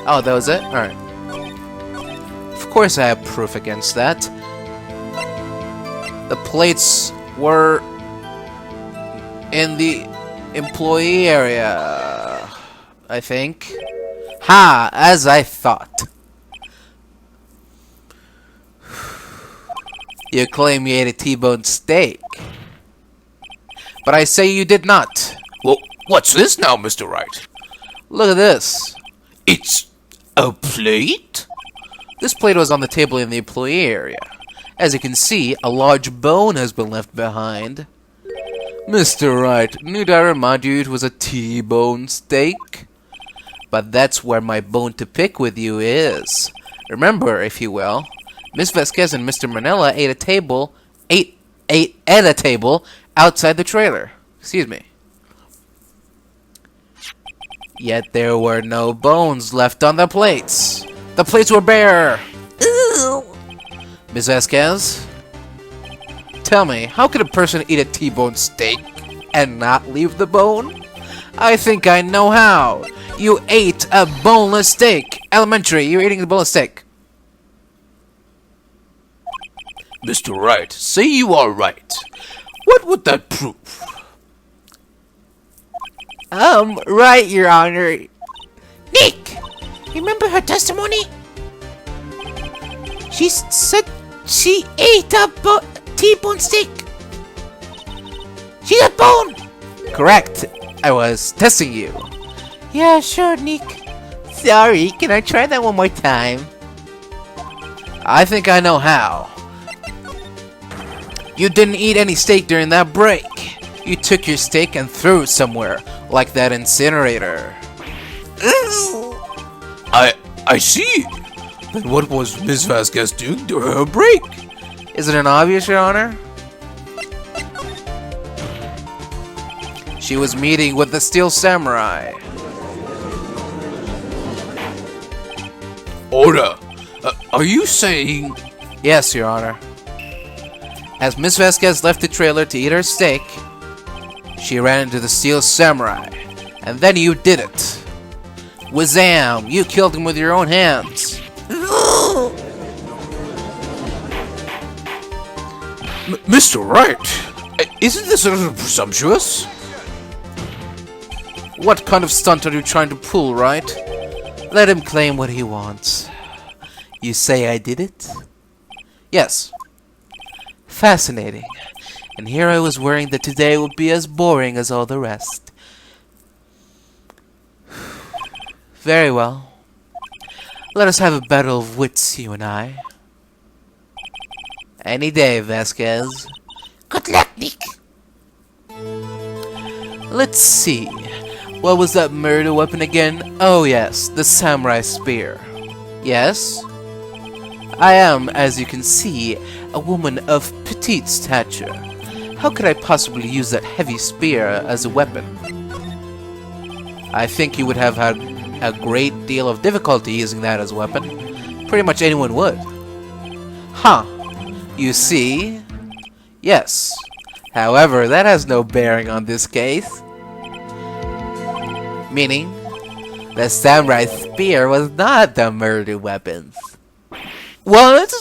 Oh, that was it? Alright. Of course I have proof against that. The plates were in the employee area, I think. Ha! As I thought. You claim you ate a T-bone steak. But I say you did not. Well, what's this now, Mr. Wright? Look at this. It's a plate? This plate was on the table in the employee area. As you can see, a large bone has been left behind. Mr. Wright, need I remind you it was a T-bone steak? But that's where my bone to pick with you is. Remember, if you will, Miss Vasquez and Mr. Manila ate at a table outside the trailer. Excuse me. Yet there were no bones left on the plates. The plates were bare. Ooh. Miss Vasquez, tell me, how could a person eat a T-bone steak and not leave the bone? I think I know how. You ate a boneless steak. Elementary, you're eating a boneless steak. Mr. Wright, say you are right. What would that prove? Right, Your Honor. Nick, remember her testimony? She said she ate a T-bone steak. She got bone. Correct. I was testing you. Yeah, sure, Nick. Sorry, can I try that one more time? I think I know how. You didn't eat any steak during that break. You took your steak and threw it somewhere, like that incinerator. Ooh. I see. Then what was Miss Vasquez doing during her break? Isn't it obvious, Your Honor? She was meeting with the Steel Samurai. Order. Are you saying... Yes, Your Honor. As Miss Vasquez left the trailer to eat her steak, she ran into the Steel Samurai. And then you did it. Wazam! You killed him with your own hands. Mr. Wright, isn't this a little presumptuous? What kind of stunt are you trying to pull, Wright? Let him claim what he wants. You say I did it? Yes. Fascinating. And here I was worrying that today would be as boring as all the rest. Very well. Let us have a battle of wits, you and I. Any day, Vasquez. Good luck, Nick. Let's see. What was that murder weapon again? Oh yes, the samurai spear. Yes? I am, as you can see, a woman of petite stature. How could I possibly use that heavy spear as a weapon? I think you would have had a great deal of difficulty using that as a weapon. Pretty much anyone would. Huh. You see? Yes. However, that has no bearing on this case. Meaning, the samurai spear was not the murder weapons. What?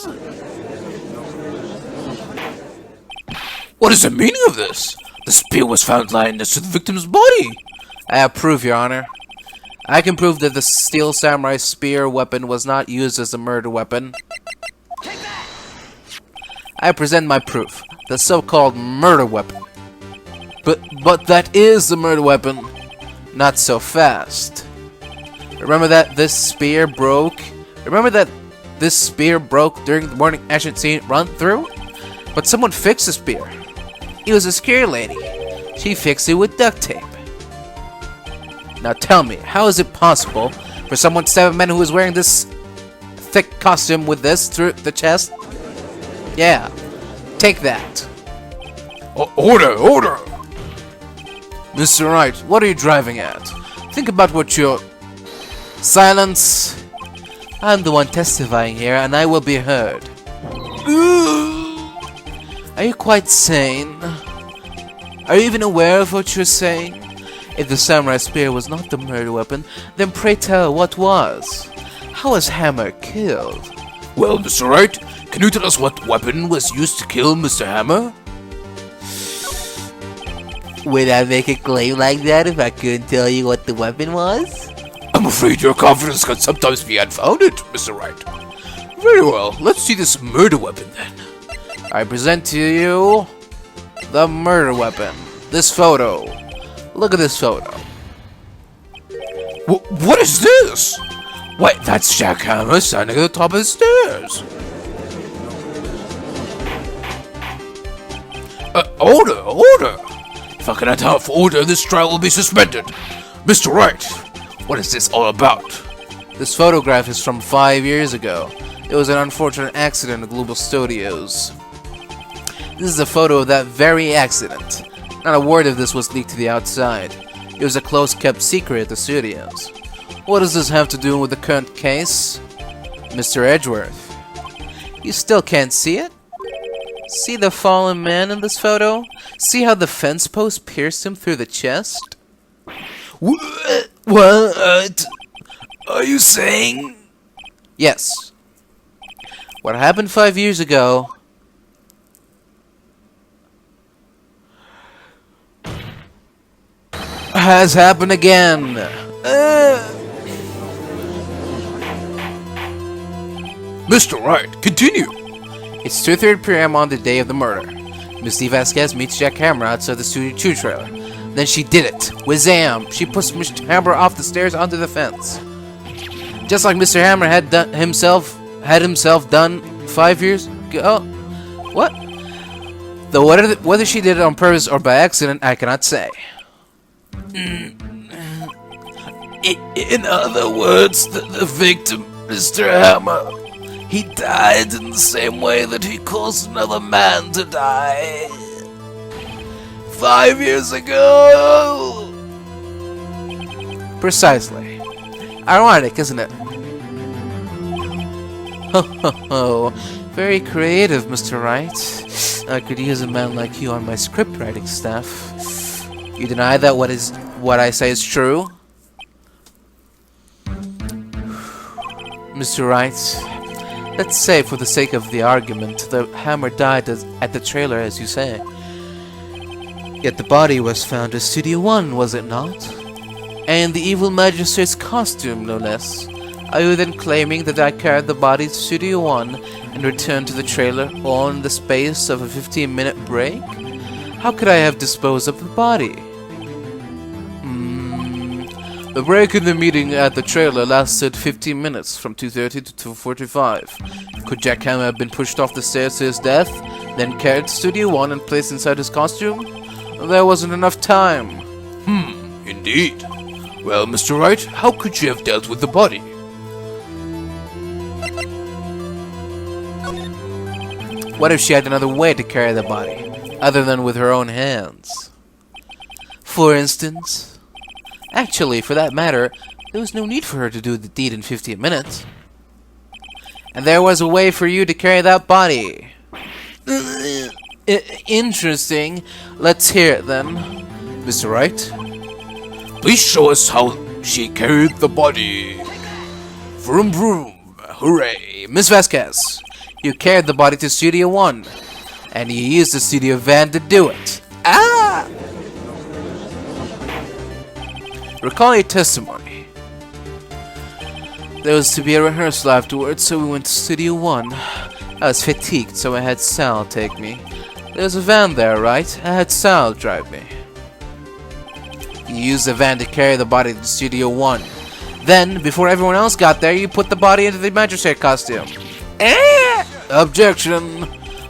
What is the meaning of this? The spear was found lying next to the victim's body. I have proof, Your Honor. I can prove that the steel samurai spear weapon was not used as a murder weapon. I present my proof, the so-called murder weapon. But that is the murder weapon. Not so fast. Remember that this spear broke during the morning action scene run through? But someone fixed the spear. It was a scary lady. She fixed it with duct tape. Now tell me, how is it possible for someone to stab a man who is wearing this thick costume with this through the chest? Yeah, take that. Order! Mr. Wright, what are you driving at? Think about what you're... Silence! I'm the one testifying here, and I will be heard. Are you quite sane? Are you even aware of what you're saying? If the samurai spear was not the murder weapon, then pray tell what was? How was Hammer killed? Well, Mr. Wright, can you tell us what weapon was used to kill Mr. Hammer? Would I make a claim like that if I couldn't tell you what the weapon was? I'm afraid your confidence can sometimes be unfounded, Mr. Wright. Very well, let's see this murder weapon then. I present to you the murder weapon. This photo. Look at this photo. What is this? Wait, that's Jack Hammer standing at the top of the stairs. Order! If I cannot have order, this trial will be suspended. Mr. Wright, what is this all about? This photograph is from 5 years ago. It was an unfortunate accident at Global Studios. This is a photo of that very accident. Not a word of this was leaked to the outside. It was a close-kept secret at the studios. What does this have to do with the current case? Mr. Edgeworth, you still can't see it? See the fallen man in this photo? See how the fence post pierced him through the chest? What are you saying? Yes. What happened 5 years ago has happened again. Mr. Wright, continue. It's 2:30 p.m. on the day of the murder. Misty Vasquez meets Jack Hammer outside the Studio 2 trailer. Then she did it. Wazam! She pushed Mr. Hammer off the stairs onto the fence. Just like Mr. Hammer had done himself done 5 years ago. What? Though whether she did it on purpose or by accident, I cannot say. In other words, the victim, Mr. Hammer, he died in the same way that he caused another man to die 5 years ago. Precisely. Ironic, isn't it? Ho, very creative, Mr. Wright. I could use a man like you on my script writing staff. You deny that what I say is true? Mr. Wright, let's say, for the sake of the argument, the Hammer died at the trailer, as you say. Yet the body was found at Studio 1, was it not? And the evil magistrate's costume, no less. Are you then claiming that I carried the body to Studio 1 and returned to the trailer all in the space of a 15-minute break? How could I have disposed of the body? The break in the meeting at the trailer lasted 15 minutes, from 2:30 to 2:45. Could Jack Hammer have been pushed off the stairs to his death, then carried to Studio 1 and placed inside his costume? There wasn't enough time. Indeed. Well, Mr. Wright, how could you have dealt with the body? What if she had another way to carry the body, other than with her own hands? For instance? Actually, for that matter, there was no need for her to do the deed in 15 minutes. And there was a way for you to carry that body. Interesting. Let's hear it then. Mr. Wright, please show us how she carried the body. Vroom vroom. Hooray. Miss Vasquez, you carried the body to Studio 1, and you used the studio van to do it. Ah! Recall your testimony. There was to be a rehearsal afterwards, so we went to Studio 1. I was fatigued, so I had Sal take me. There was a van there, right? I had Sal drive me. You used the van to carry the body to Studio 1. Then, before everyone else got there, you put the body into the magistrate costume. Objection!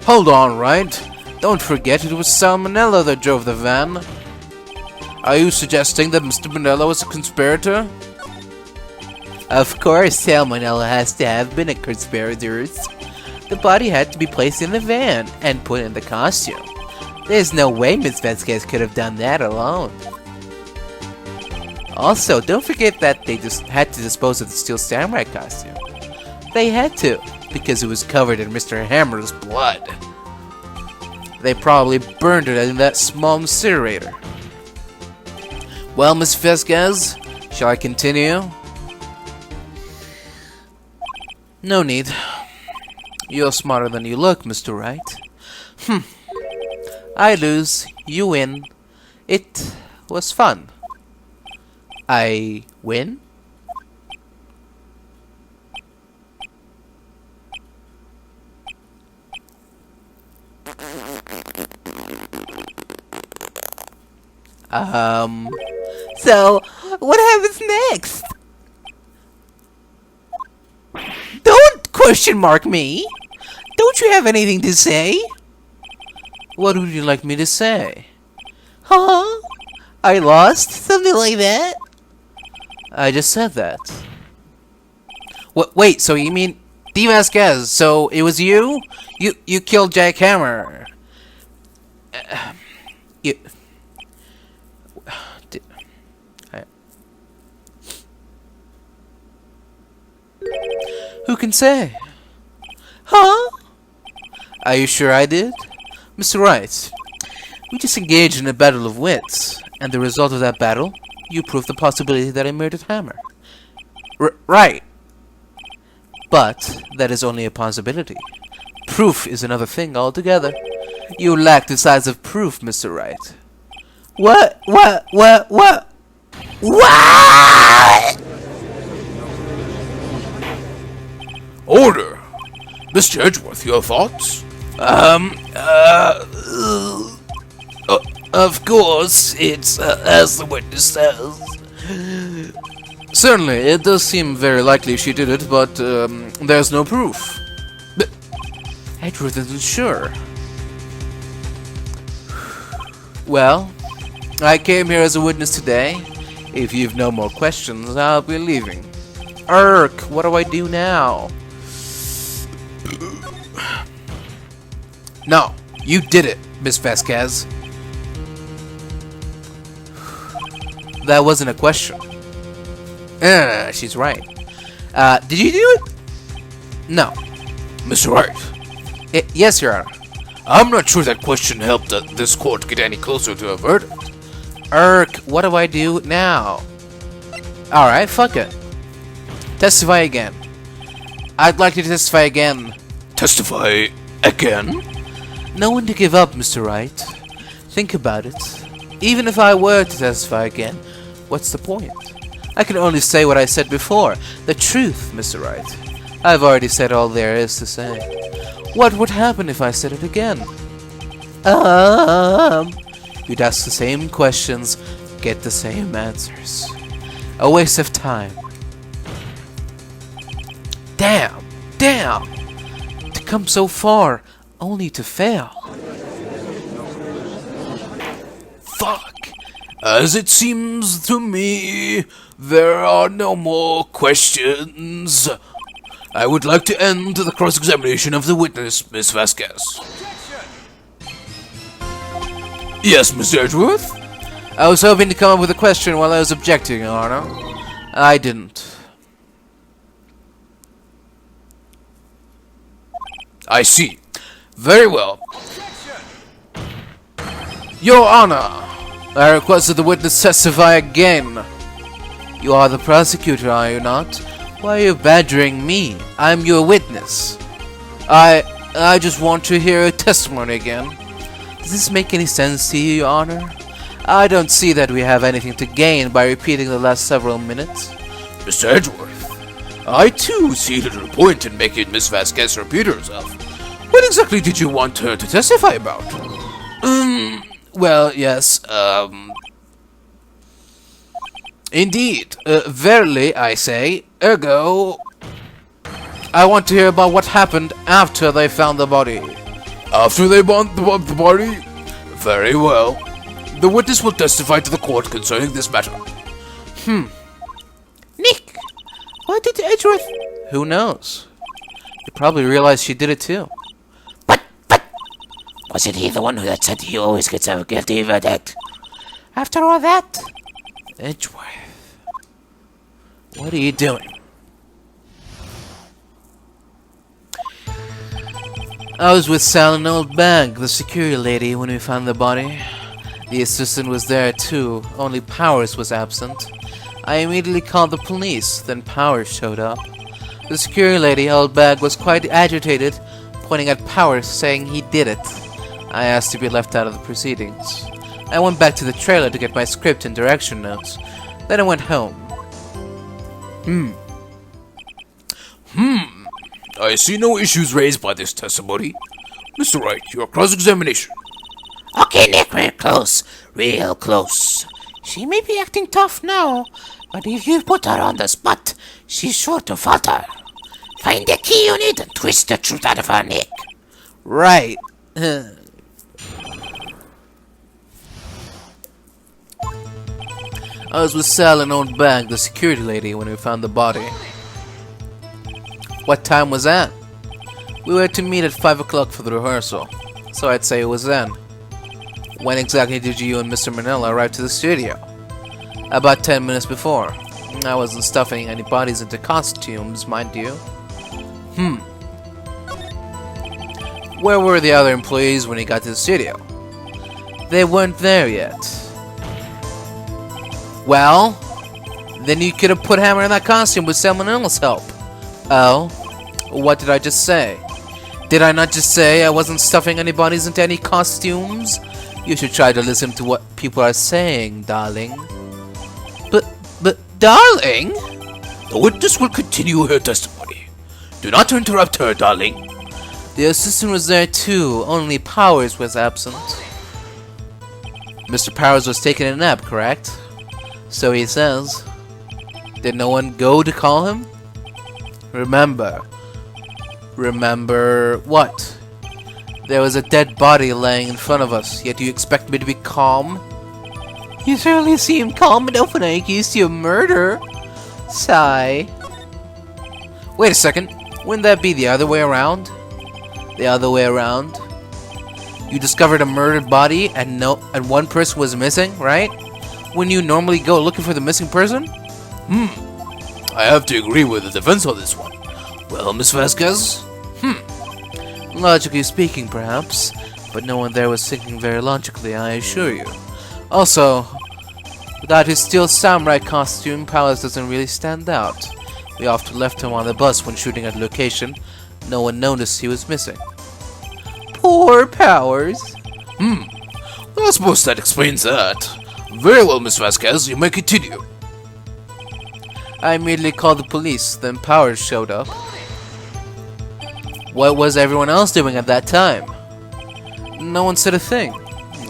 Hold on, Wright. Don't forget it was Salmonella that drove the van. Are you suggesting that Mr. Manella was a conspirator? Of course, Salmonella has to have been a conspirator. The body had to be placed in the van and put in the costume. There's no way Miss Vasquez could have done that alone. Also, don't forget that they just had to dispose of the Steel Samurai costume. They had to, because it was covered in Mr. Hammer's blood. They probably burned it in that small incinerator. Well, Miss Vasquez, shall I continue? No need. You're smarter than you look, Mr. Wright. I lose, you win. It was fun. I win? So, what happens next? Don't question mark me. Don't you have anything to say? What would you like me to say? Huh? I lost? Something like that? I just said that. What? Wait, so you mean D. Vasquez? So it was you? You killed Jack Hammer. You... Who can say? Huh? Are you sure I did? Mr. Wright, we just engaged in a battle of wits, and the result of that battle, you proved the possibility that I murdered Hammer. Right. But that is only a possibility. Proof is another thing altogether. You lack decisive proof, Mr. Wright. What? Order! Mr. Edgeworth, your thoughts? Of course, it's as the witness says. Certainly, it does seem very likely she did it, but there's no proof. But Edgeworth isn't sure. Well, I came here as a witness today. If you've no more questions, I'll be leaving. Urk, what do I do now? No, you did it, Miss Vasquez. That wasn't a question. She's right. Did you do it? No. Mr. Wright, Yes, Your Honor. I'm not sure that question helped this court get any closer to a verdict. Urk, what do I do now? Alright, fuck it. Testify again. I'd like you to testify again. Testify again? No one to give up, Mr. Wright. Think about it. Even if I were to testify again, what's the point? I can only say what I said before. The truth, Mr. Wright. I've already said all there is to say. What would happen if I said it again? You'd ask the same questions, get the same answers. A waste of time. Damn! To come so far, only to fail. Fuck. As it seems to me, there are no more questions. I would like to end the cross-examination of the witness, Miss Vasquez. Yes, Mr. Edgeworth? I was hoping to come up with a question while I was objecting, Your Honor. I didn't. I see. Very well. Your Honor, I request that the witness testify again. You are the prosecutor, are you not? Why are you badgering me? I'm your witness. I just want to hear a testimony again. Does this make any sense to you, Your Honor? I don't see that we have anything to gain by repeating the last several minutes. Mr. Edgeworth, I too see little point in making Miss Vasquez repeat herself. What exactly did you want her to testify about? Well, yes, indeed. Verily, I say, ergo, I want to hear about what happened after they found the body. After they found the body? Very well. The witness will testify to the court concerning this matter. Nick, what did Edgeworth... Who knows? You probably realized she did it too. But... Wasn't he the one that said he always gets a guilty verdict? After all that... Edgeworth. What are you doing? I was with Sal and Old Bag, the security lady, when we found the body. The assistant was there too, only Powers was absent. I immediately called the police, then Powers showed up. The security lady held back was quite agitated, pointing at Powers, saying he did it. I asked to be left out of the proceedings. I went back to the trailer to get my script and direction notes. Then I went home. I see no issues raised by this testimony. Mr. Wright, your cross-examination. Okay, Nick, we're close. Real close. She may be acting tough now, but if you put her on the spot, she's sure to falter. Find the key you need and twist the truth out of her, Nick. Right. I was with Sal and old Bag, the security lady, when we found the body. What time was that? We were to meet at 5 o'clock for the rehearsal, so I'd say it was then. When exactly did you and Mr. Manila arrive to the studio? About 10 minutes before. I wasn't stuffing any bodies into costumes, mind you. Where were the other employees when he got to the studio? They weren't there yet. Well, then you could have put Hammer in that costume with someone else's help. Oh? What did I just say? Did I not just say I wasn't stuffing any bodies into any costumes? You should try to listen to what people are saying, darling. But, darling? The witness will continue her testimony. Do not interrupt her, darling. The assistant was there too, only Powers was absent. Mr. Powers was taking a nap, correct? So he says. Did no one go to call him? Remember what? There was a dead body laying in front of us, yet you expect me to be calm? You certainly seem calm enough when I accused you of murder. Sigh. Wait a second, wouldn't that be the other way around? The other way around? You discovered a murdered body and one person was missing, right? Wouldn't you normally go looking for the missing person? I have to agree with the defense on this one. Well, Miss Vasquez? Logically speaking, perhaps, but no one there was thinking very logically, I assure you. Also, without his steel samurai costume, Powers doesn't really stand out. We often left him on the bus when shooting at location. No one noticed he was missing. Poor Powers. Well, I suppose that explains that. Very well, Miss Vasquez, you may continue. I immediately called the police, then Powers showed up. What was everyone else doing at that time? No one said a thing.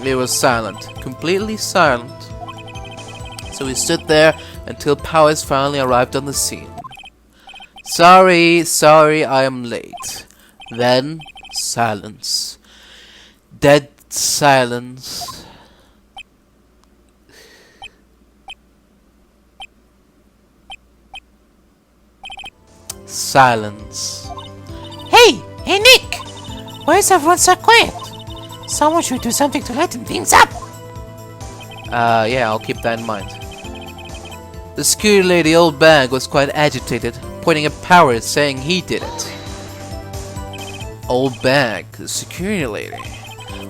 It was silent, completely silent. So we stood there until Powers finally arrived on the scene. Sorry, I am late. Then, silence. Dead silence. Silence. Hey Nick! Why is everyone so quiet? Someone should do something to lighten things up. Yeah, I'll keep that in mind. The security lady, old Bag, was quite agitated, pointing at Powers, saying he did it. Old Bag, the security lady.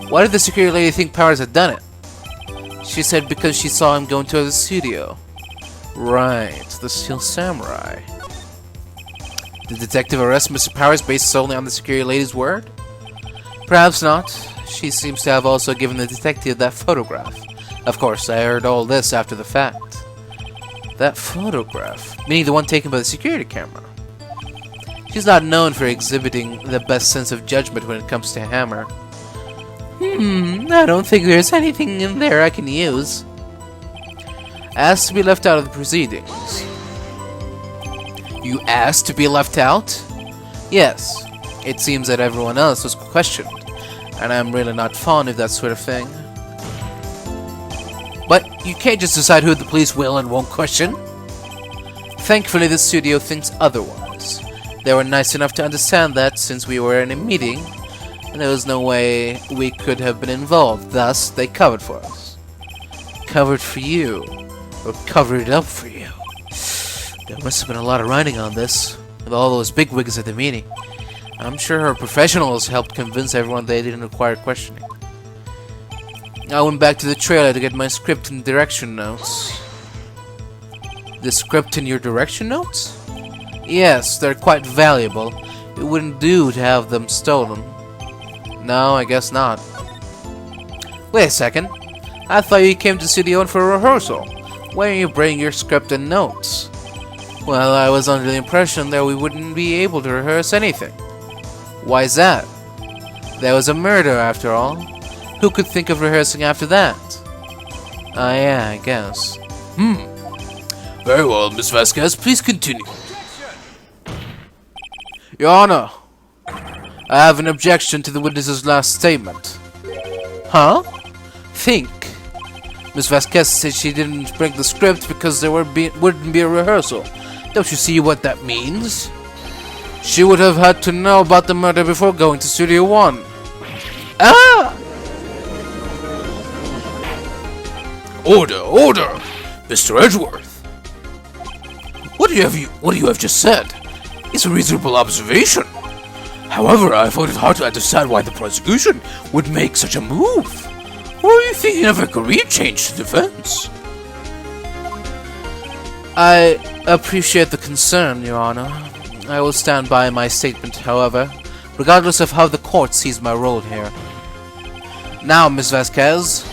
Why did the security lady think Powers had done it? She said because she saw him go into the studio. Right, the Steel Samurai. Did the detective arrest Mr. Powers based solely on the security lady's word? Perhaps not. She seems to have also given the detective that photograph. Of course, I heard all this after the fact. That photograph? Meaning the one taken by the security camera. She's not known for exhibiting the best sense of judgment when it comes to Hammer. I don't think there's anything in there I can use. Asked to be left out of the proceedings. You asked to be left out? Yes. It seems that everyone else was questioned, and I'm really not fond of that sort of thing. But you can't just decide who the police will and won't question. Thankfully, the studio thinks otherwise. They were nice enough to understand that since we were in a meeting, and there was no way we could have been involved. Thus, they covered for us. Covered for you. Or covered it up for you. There must have been a lot of writing on this, with all those bigwigs at the meeting. I'm sure her professionals helped convince everyone they didn't require questioning. I went back to the trailer to get my script and direction notes. The script and your direction notes? Yes, they're quite valuable. It wouldn't do to have them stolen. No, I guess not. Wait a second. I thought you came to Studio 1 for a rehearsal. Why didn't you bring your script and notes? Well, I was under the impression that we wouldn't be able to rehearse anything. Why is that? There was a murder, after all. Who could think of rehearsing after that? Yeah, I guess. Very well, Miss Vasquez, please continue. Your Honor, I have an objection to the witness's last statement. Huh? Think. Miss Vasquez said she didn't bring the script because there wouldn't be a rehearsal. Don't you see what that means? She would have had to know about the murder before going to Studio 1. Ah! Order, order! Mr. Edgeworth! What do you have just said? It's a reasonable observation. However, I find it hard to understand why the prosecution would make such a move. Or are you thinking of a career change to defense? I appreciate the concern, Your Honor. I will stand by my statement, however, regardless of how the court sees my role here. Now, Miss Vasquez,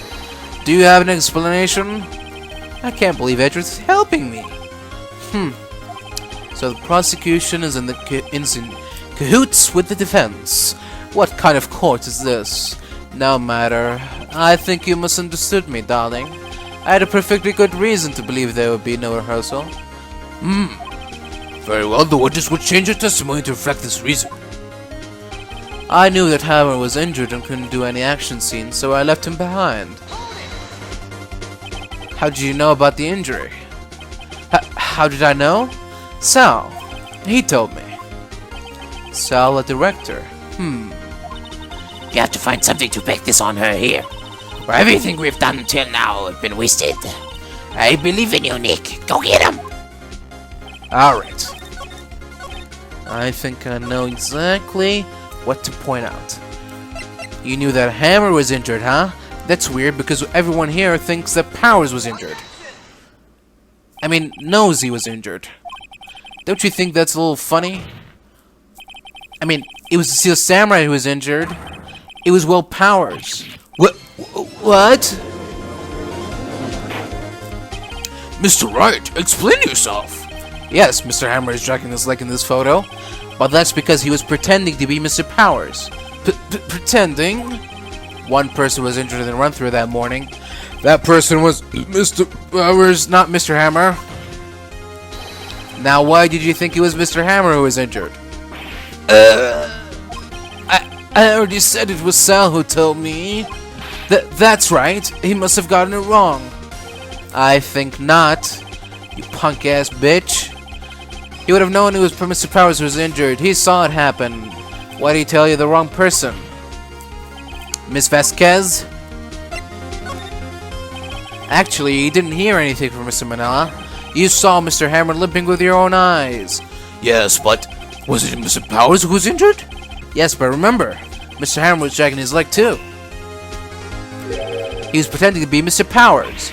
do you have an explanation? I can't believe Edgeworth's helping me. So the prosecution is in cahoots with the defense. What kind of court is this? No matter. I think you misunderstood me, darling. I had a perfectly good reason to believe there would be no rehearsal. Very well, the witness would change her testimony to reflect this reason. I knew that Hammer was injured and couldn't do any action scenes, so I left him behind. How did you know about the injury? How did I know? Sal. He told me. Sal, the director. You have to find something to bake this on her here. For everything we've done until now has been wasted. I believe in you, Nick. Go get him. Alright. I think I know exactly what to point out. You knew that Hammer was injured, huh? That's weird because everyone here thinks that Powers was injured. I mean, knows he was injured. Don't you think that's a little funny? I mean, it was the Steel Samurai who was injured. It was Will Powers. What? Mr. Wright, explain yourself. Yes, Mr. Hammer is dragging his leg in this photo, but that's because he was pretending to be Mr. Powers. Pretending? One person was injured in the run-through that morning. That person was Mr. Powers, not Mr. Hammer. Now, why did you think it was Mr. Hammer who was injured? I already said it was Sal who told me. That's right. He must have gotten it wrong. I think not. You punk-ass bitch. He would have known it was Mr. Powers who was injured. He saw it happen. Why did he tell you the wrong person? Miss Vasquez? Actually, you didn't hear anything from Mr. Manila. You saw Mr. Hammer limping with your own eyes. Yes, but was it Mr. Powers who was injured? Yes, but remember, Mr. Hammer was dragging his leg too. He was pretending to be Mr. Powers.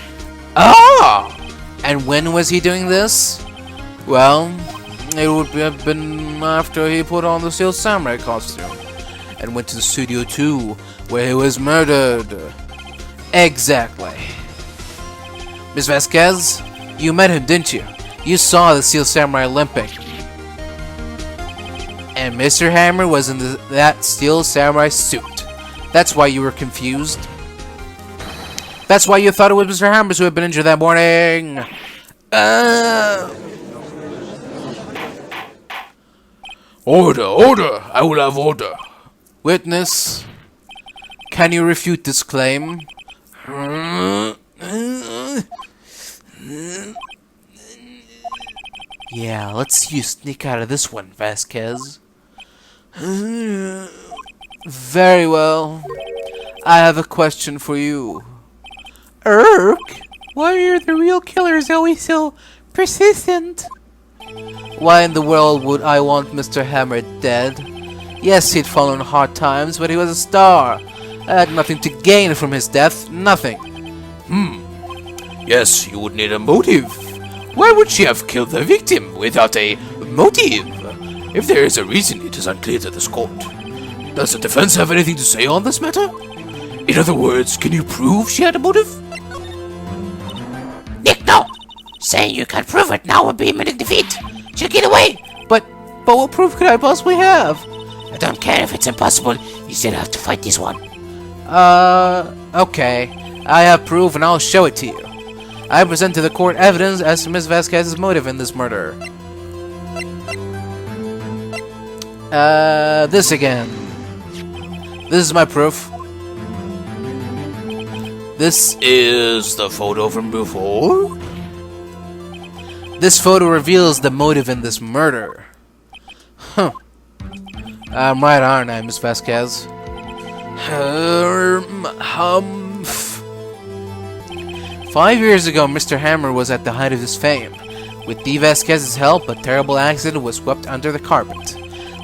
Ah! And when was he doing this? Well, it would have been after he put on the Steel Samurai costume and went to the Studio 2, where he was murdered. Exactly. Miss Vasquez, you met him, didn't you? You saw the Steel Samurai limping. And Mr. Hammer was in that Steel Samurai suit. That's why you were confused. That's why you thought it was Mr. Hammer who had been injured that morning. Order, order! I will have order. Witness, can you refute this claim? Yeah, let's see you sneak out of this one, Vasquez. Very well. I have a question for you. Why are the real killers always so persistent? Why in the world would I want Mr. Hammer dead? Yes, he'd fallen on hard times, but he was a star. I had nothing to gain from his death. Nothing. Yes, you would need a motive. Why would she have killed the victim without a motive? If there is a reason, it is unclear to this court. Does the defense have anything to say on this matter? In other words, can you prove she had a motive? Nick, no! Saying you can't prove it now would be admitting defeat. She'll get away. But what proof could I possibly have? I don't care if it's impossible. You still have to fight this one. Okay. I have proof and I'll show it to you. I present to the court evidence as to Miss Vasquez's motive in this murder. This again. This is my proof. This is the photo from before? This photo reveals the motive in this murder. Huh. I'm right, aren't I, Miss Vasquez? Humph. 5 years ago, Mr. Hammer was at the height of his fame. With D. Vasquez's help, a terrible accident was swept under the carpet.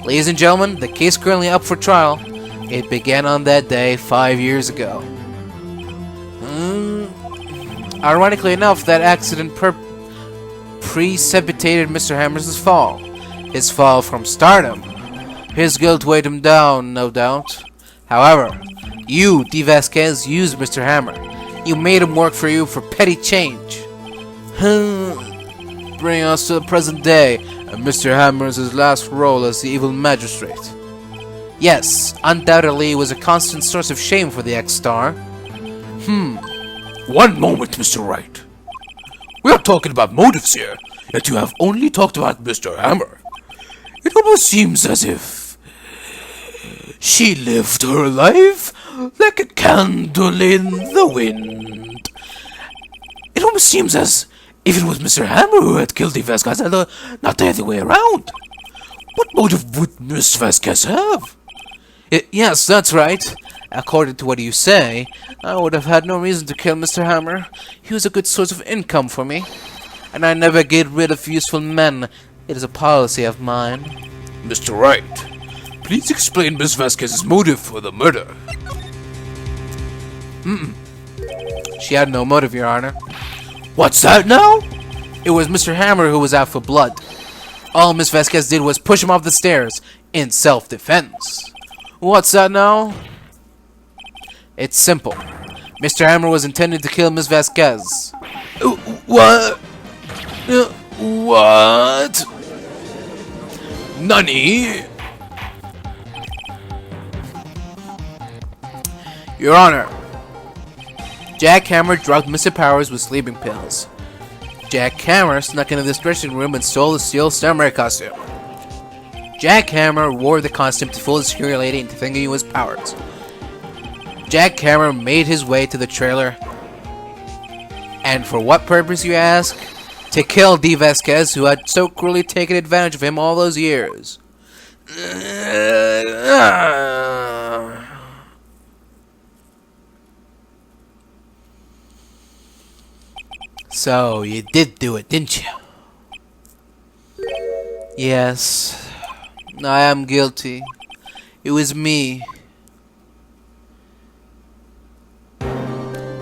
Ladies and gentlemen, the case currently up for trial. It began on that day 5 years ago. Ironically enough, that accident precipitated Mr. Hammer's fall. His fall from stardom. His guilt weighed him down, no doubt. However, you, D. Vasquez, used Mr. Hammer. You made him work for you for petty change. Bringing us to the present day, and Mr. Hammer's last role as the evil magistrate. Yes, undoubtedly it was a constant source of shame for the ex-star. One moment, Mr. Wright. We are talking about motives here, yet you have only talked about Mr. Hammer. It almost seems as if she lived her life like a candle in the wind. It almost seems as if it was Mr. Hammer who had killed the Vasquez, and not the other way around. What motive would Miss Vasquez have? Yes, that's right. According to what you say, I would have had no reason to kill Mr. Hammer. He was a good source of income for me. And I never get rid of useful men. It is a policy of mine. Mr. Wright, please explain Miss Vasquez's motive for the murder. She had no motive, Your Honor. What's that now? It was Mr. Hammer who was out for blood. All Miss Vasquez did was push him off the stairs in self-defense. What's that now? It's simple. Mr. Hammer was intended to kill Miss Vasquez. What? What? Nani? Your Honor, Jack Hammer drugged Mr. Powers with sleeping pills. Jack Hammer snuck into this dressing room and stole the steel samurai costume. Jack Hammer wore the costume to fool the security lady into thinking he was Powers. Jack Hammer made his way to the trailer. And for what purpose, you ask? To kill D. Vasquez, who had so cruelly taken advantage of him all those years. So, you did do it, didn't you? Yes, I am guilty. It was me.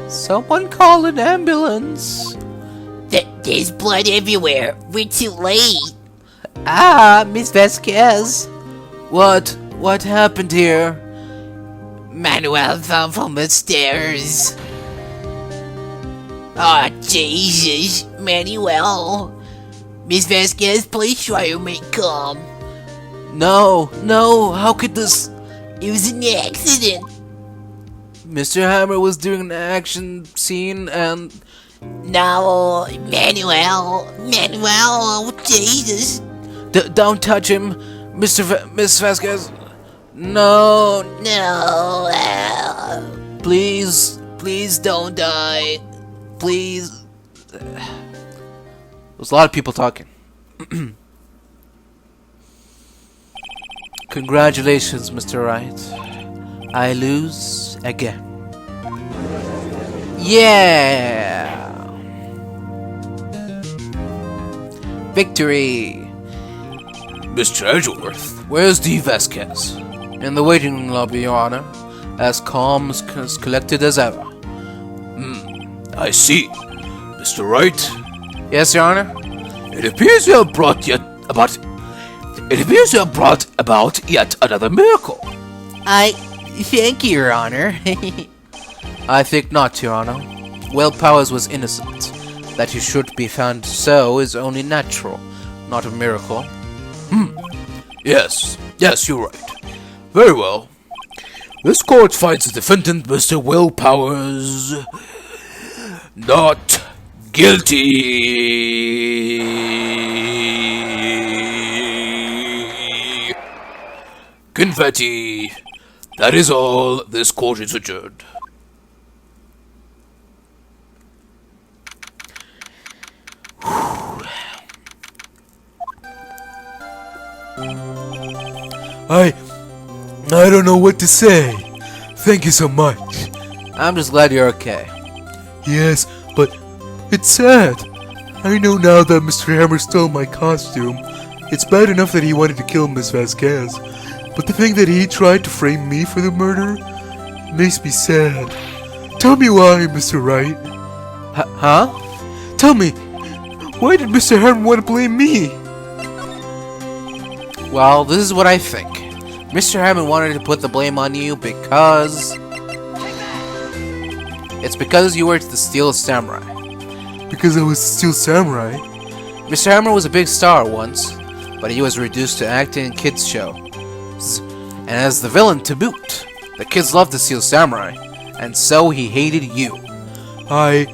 Someone call an ambulance. There's blood everywhere. We're too late. Ah, Miss Vasquez. What happened here? Manuel fell from the stairs. Oh, Jesus. Manuel. Miss Vasquez, please try to make calm. No, how could this? It was an accident. Mr. Hammer was doing an action scene and... No, Manuel, oh, Jesus. Don't touch him, Miss Vasquez. No. Please don't die. Please. There's a lot of people talking. Congratulations, Mr. Wright. I lose again. Yeah! Victory! Mr. Edgeworth, Where's D. Vasquez? In the waiting room lobby, Your Honor. As calm as collected as ever. I see. Mr. Wright, Yes, Your Honor? It appears you have brought about yet another miracle. Thank you, Your Honor. I think not, Your Honor. Will Powers was innocent. That he should be found so is only natural, not a miracle. Yes, you're right. Very well. This court finds the defendant, Mr. Will Powers, not guilty. Confetti. That is all. This court is adjourned. I don't know what to say. Thank you so much. I'm just glad you're okay. Yes, but it's sad. I know now that Mr. Hammer stole my costume. It's bad enough that he wanted to kill Miss Vasquez, but the thing that he tried to frame me for the murder makes me sad. Tell me why, Mr. Wright. Huh? Tell me, why did Mr. Hammer want to blame me? Well, this is what I think. Mr. Hammond wanted to put the blame on you because... It's because you were the Steel Samurai. Because I was still samurai. Mr. Hammer was a big star once, but he was reduced to acting in kids' shows. And as the villain to boot, the kids loved the Steel Samurai, and so he hated you. I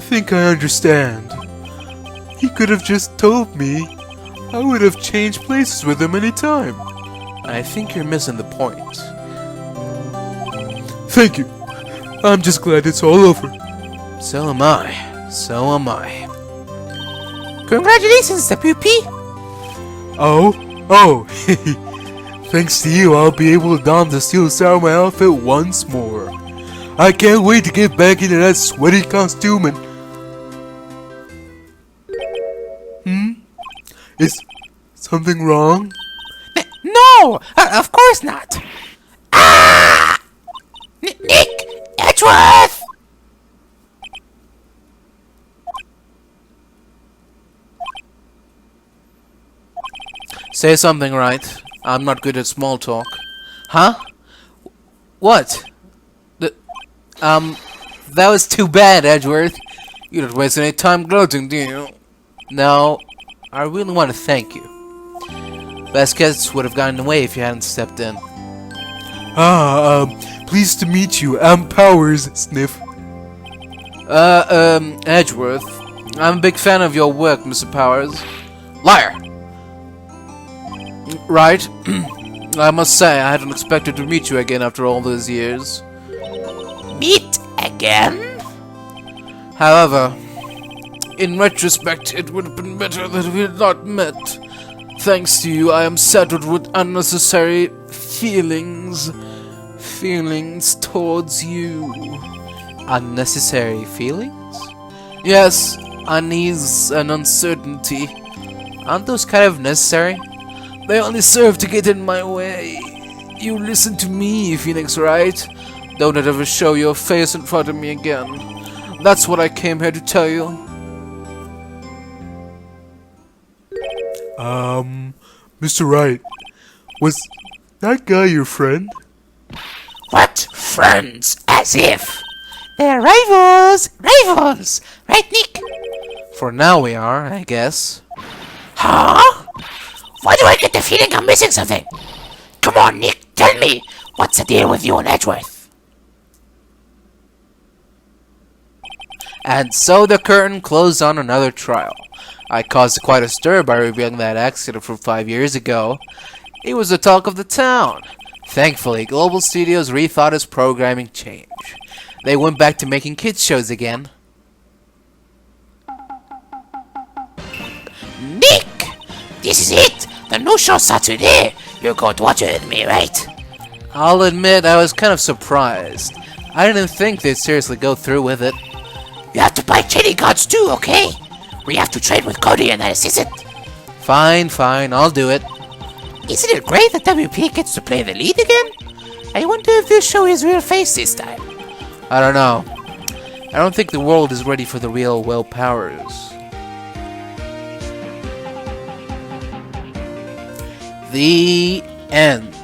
think I understand. He could have just told me. I would have changed places with him any time. I think you're missing the point. Thank you. I'm just glad it's all over. So am I. So am I. Congratulations, WP. Oh, thanks to you, I'll be able to don the Steel Samurai outfit once more. I can't wait to get back into that sweaty costume and... Is something wrong? No, of course not. Ah! Nick Edgeworth! Say something, right? I'm not good at small talk. Huh? What? That was too bad, Edgeworth. You didn't waste any time gloating, do you? No, I really want to thank you. Vasquez would have gotten away if you hadn't stepped in. Pleased to meet you. I'm Powers, Sniff. Edgeworth. I'm a big fan of your work, Mr. Powers. Liar! Right? I must say, I hadn't expected to meet you again after all those years. Meet again? However, in retrospect, it would have been better that we had not met. Thanks to you, I am saddled with unnecessary feelings towards you. Unnecessary feelings? Yes, unease and uncertainty. Aren't those kind of necessary? They only serve to get in my way. You listen to me, Phoenix Wright. Don't ever show your face in front of me again. That's what I came here to tell you. Mr. Wright, was that guy your friend? What friends? As if. They're rivals! Rivals! Right, Nick? For now we are, I guess. Huh? Why do I get the feeling I'm missing something? Come on, Nick, tell me. What's the deal with you and Edgeworth? And so the curtain closed on another trial. I caused quite a stir by revealing that accident from 5 years ago. It was the talk of the town. Thankfully, Global Studios rethought its programming change. They went back to making kids shows again. Nick! This is it! The new show starts today. You're going to watch it with me, right? I'll admit I was kind of surprised. I didn't think they'd seriously go through with it. You have to buy trading cards too, okay? We have to trade with Cody and that assistant. Fine, I'll do it. Isn't it great that WP gets to play the lead again? I wonder if they'll show his real face this time. I don't know. I don't think the world is ready for the real Will Powers. The end.